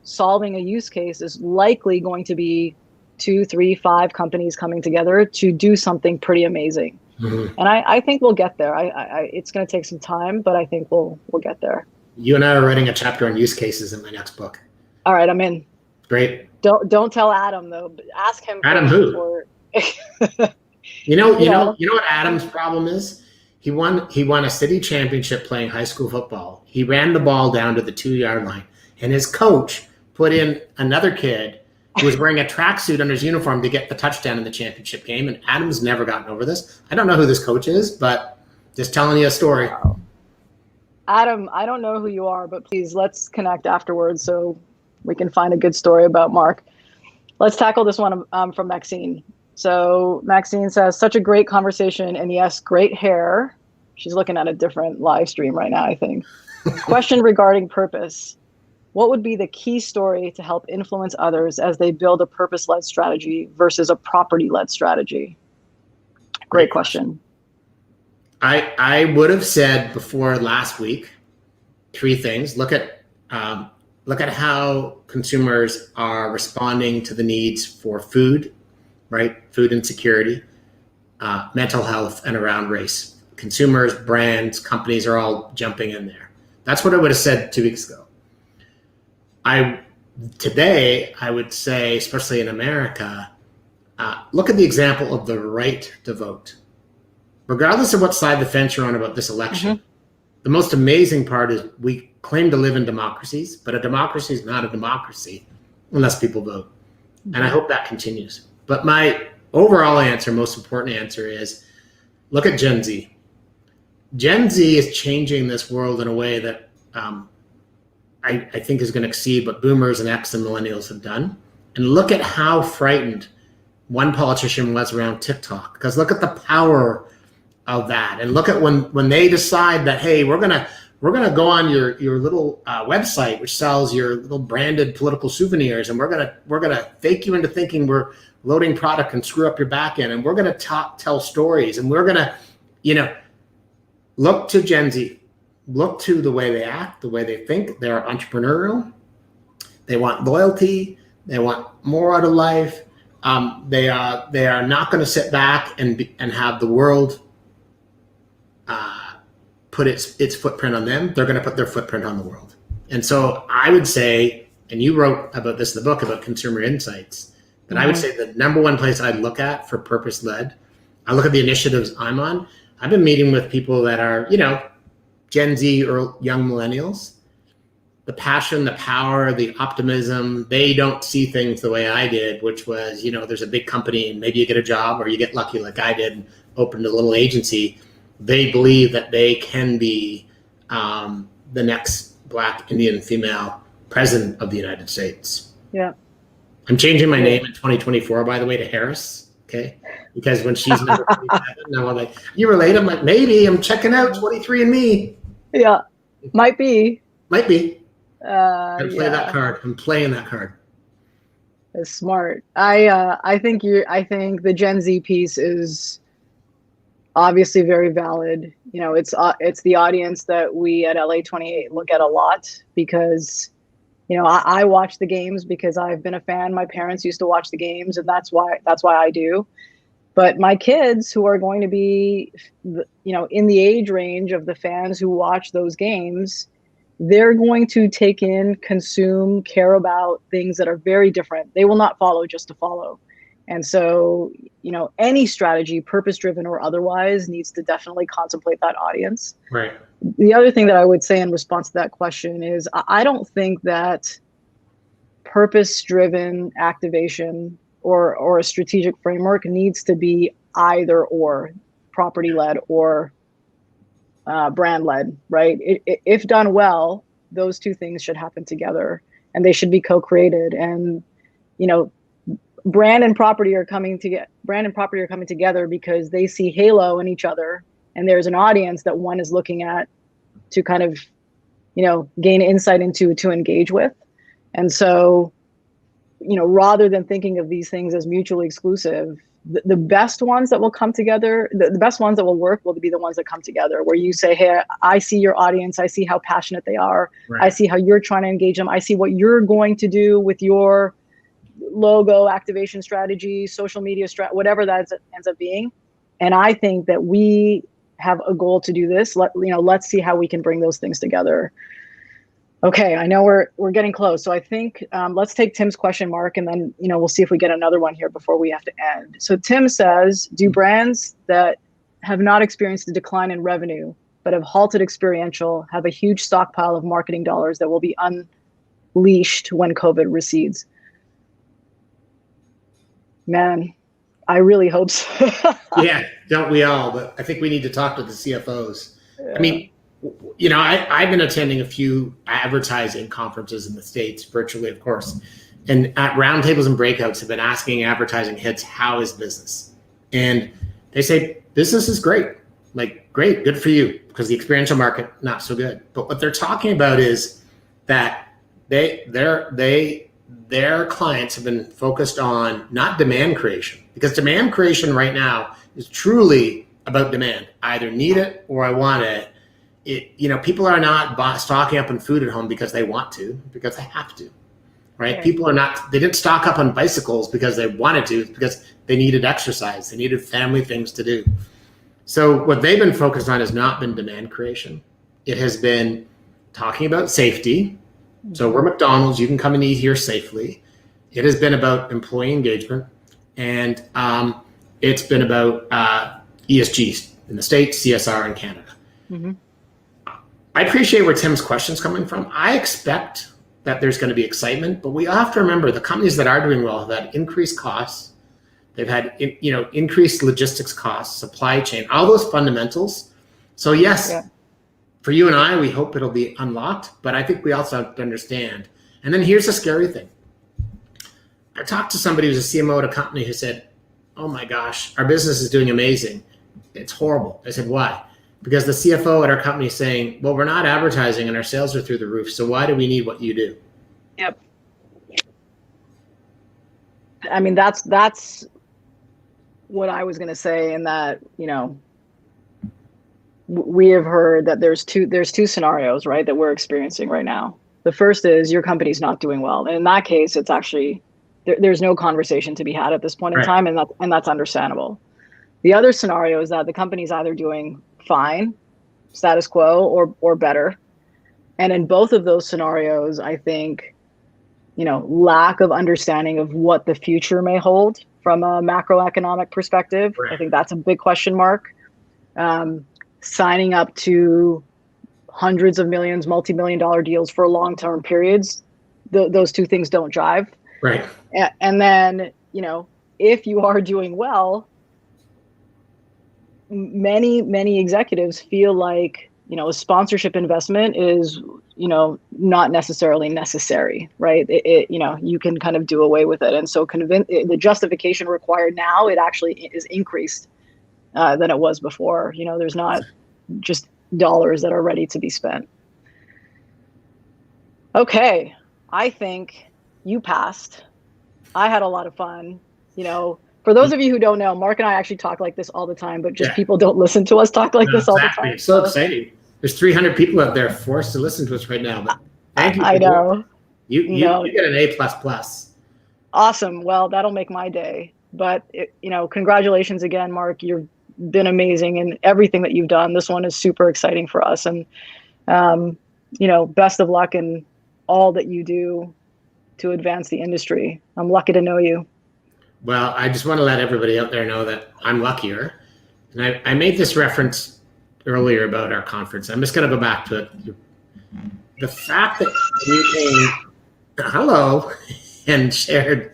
Speaker 1: solving a use case is likely going to be 2, 3, 5 companies coming together to do something pretty amazing. And I think we'll get there. It's going to take some time, but I think we'll get there.
Speaker 2: You and I are writing a chapter on use cases in my next book.
Speaker 1: All right, I'm in.
Speaker 2: Great.
Speaker 1: Don't tell Adam though. Ask him.
Speaker 2: Adam who? You know what Adam's problem is? He won a city championship playing high school football. He ran the ball down to the 2-yard line, and his coach put in another kid who was wearing a tracksuit under his uniform to get the touchdown in the championship game. And Adam's never gotten over this. I don't know who this coach is, but just telling you a story.
Speaker 1: Wow. Adam, I don't know who you are, but please let's connect afterwards so we can find a good story about Mark. Let's tackle this one from Maxine. So Maxine says, such a great conversation, and yes, great hair. She's looking at a different live stream right now, I think. Question regarding purpose. What would be the key story to help influence others as they build a purpose-led strategy versus a property-led strategy? Great question.
Speaker 2: I would have said before last week 3 things. Look at how consumers are responding to the needs for food, right? Food insecurity, mental health, and around race. Consumers, brands, companies are all jumping in there. That's what I would have said 2 weeks ago. I today, I would say, especially in America, look at the example of the right to vote. Regardless of what side of the fence you're on about this election, the most amazing part is we claim to live in democracies, but a democracy is not a democracy unless people vote. And I hope that continues. But my overall answer, most important answer is look at Gen Z. Gen Z is changing this world in a way that I think is going to exceed what boomers and X and millennials have done. And look at how frightened one politician was around TikTok, because look at the power of that. And look at when they decide that, hey, we're gonna go on your little website which sells your little branded political souvenirs, and we're gonna fake you into thinking we're loading product and screw up your back end, and we're gonna tell stories, and we're gonna, look to Gen Z. Look to the way they act, the way they think. They're entrepreneurial. They want loyalty. They want more out of life. They are not going to sit back and have the world put its footprint on them. They're going to put their footprint on the world. And so I would say, and you wrote about this in the book about consumer insights, that I would say the number one place I'd look at for purpose-led, I look at the initiatives I'm on. I've been meeting with people that are, Gen Z or young millennials. The passion, the power, the optimism, they don't see things the way I did, which was, there's a big company and maybe you get a job or you get lucky like I did and opened a little agency. They believe that they can be the next Black Indian female president of the United States.
Speaker 1: Yeah.
Speaker 2: I'm changing my name in 2024, by the way, to Harris. Okay. Because when she's number 27, now I'm like, you relate? I'm like, maybe. I'm checking out 23andMe. Yeah.
Speaker 1: Might be.
Speaker 2: Gotta play that card. I'm playing that card.
Speaker 1: That's smart. I think the Gen Z piece is obviously very valid. It's the audience that we at LA28 look at a lot because, I watch the games because I've been a fan. My parents used to watch the games, and that's why I do. But my kids, who are going to be, in the age range of the fans who watch those games, they're going to take in, consume, care about things that are very different. They will not follow just to follow. And so, any strategy, purpose-driven or otherwise, needs to definitely contemplate that audience.
Speaker 2: Right.
Speaker 1: The other thing that I would say in response to that question is I don't think that purpose-driven activation or a strategic framework needs to be either or, property-led or brand-led, right? If done well, those two things should happen together and they should be co-created. And, brand and property are coming together because they see halo in each other, and there's an audience that one is looking at to kind of, gain insight into, to engage with. And so, rather than thinking of these things as mutually exclusive, the best ones that will come together, the best ones that will work will be the ones that come together, where you say, hey, I see your audience. I see how passionate they are. Right. I see how you're trying to engage them. I see what you're going to do with your logo activation strategy, social media whatever that ends up being. And I think that we have a goal to do this. Let's see how we can bring those things together. Okay, I know we're getting close. So I think let's take Tim's question, Mark, and then we'll see if we get another one here before we have to end. So Tim says, do brands that have not experienced a decline in revenue but have halted experiential have a huge stockpile of marketing dollars that will be unleashed when COVID recedes? Man, I really hope so.
Speaker 2: Yeah, don't we all? But I think we need to talk to the CFOs. Yeah. I mean, I've been attending a few advertising conferences in the States, virtually, of course. And at roundtables and breakouts have been asking advertising heads, how is business? And they say, business is great. Like, great, good for you, because the experiential market, not so good. But what they're talking about is that their clients have been focused on not demand creation, because demand creation right now is truly about demand. I either need it or I want it. People are not stocking up on food at home because they want to, because they have to, right? Okay. People are not, they didn't stock up on bicycles because they wanted to, because they needed exercise. They needed family things to do. So what they've been focused on has not been demand creation. It has been talking about safety So we're McDonald's. You can come and eat here safely. It has been about employee engagement, and it's been about ESG in the States, CSR in Canada.
Speaker 1: Mm-hmm.
Speaker 2: I appreciate where Tim's question's coming from. I expect that there's going to be excitement, but we have to remember the companies that are doing well have had increased costs. They've had increased logistics costs, supply chain, all those fundamentals. So yes, for you and I, we hope it'll be unlocked, but I think we also have to understand. And then here's the scary thing. I talked to somebody who's a CMO at a company who said, oh my gosh, our business is doing amazing. It's horrible. I said, why? Because the CFO at our company is saying, well, we're not advertising and our sales are through the roof. So why do we need what you do?
Speaker 1: Yep. I mean, that's what I was going to say, in that, we have heard that there's two scenarios, right, that we're experiencing right now. The first is your company's not doing well. And in that case, it's actually, there's no conversation to be had at this point in time. And that's understandable. The other scenario is that the company's either doing fine, status quo, or better. And in both of those scenarios, I think, lack of understanding of what the future may hold from a macroeconomic perspective. Right. I think that's a big question mark. Signing up to hundreds of millions, multi-million-dollar deals for long-term periods, those two things don't jive.
Speaker 2: Right.
Speaker 1: And then, if you are doing well, many executives feel like, a sponsorship investment is, not necessarily necessary, right? You can kind of do away with it. And so the justification required now, it actually is increased than it was before. There's not just dollars that are ready to be spent. Okay. I think you passed. I had a lot of fun. For those of you who don't know, Mark and I actually talk like this all the time, but just people don't listen to us talk like this all the time.
Speaker 2: It's so exciting. There's 300 people out there forced to listen to us right now. But thank you.
Speaker 1: I know.
Speaker 2: You get an A++.
Speaker 1: Awesome. Well, that'll make my day. But, congratulations again, Mark. You've been amazing in everything that you've done. This one is super exciting for us. And, best of luck in all that you do to advance the industry. I'm lucky to know you.
Speaker 2: Well, I just want to let everybody out there know that I'm luckier. And I made this reference earlier about our conference. I'm just going to go back to it. The fact that you came, hello, and shared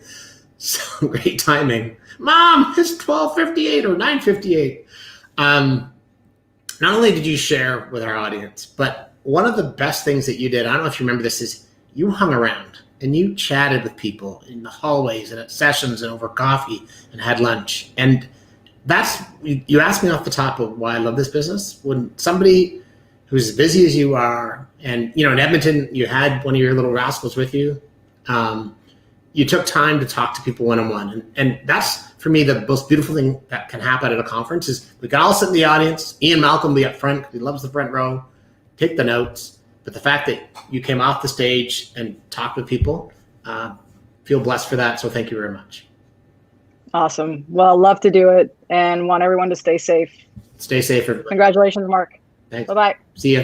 Speaker 2: some great timing. Mom, it's 12:58 or 9:58. Not only did you share with our audience, but one of the best things that you did, I don't know if you remember this, is you hung around and you chatted with people in the hallways and at sessions and over coffee and had lunch. And you asked me off the top of why I love this business. When somebody who's as busy as you are, and in Edmonton, you had one of your little rascals with you, you took time to talk to people one-on-one. And that's, for me, the most beautiful thing that can happen at a conference is we can all sit in the audience. Ian Malcolm will be up front because he loves the front row, take the notes. But the fact that you came off the stage and talked with people, feel blessed for that. So thank you very much.
Speaker 1: Awesome. Well, love to do it and want everyone to stay safe.
Speaker 2: Stay safe, everybody.
Speaker 1: Congratulations, Mark.
Speaker 2: Thanks.
Speaker 1: Bye-bye.
Speaker 2: See ya.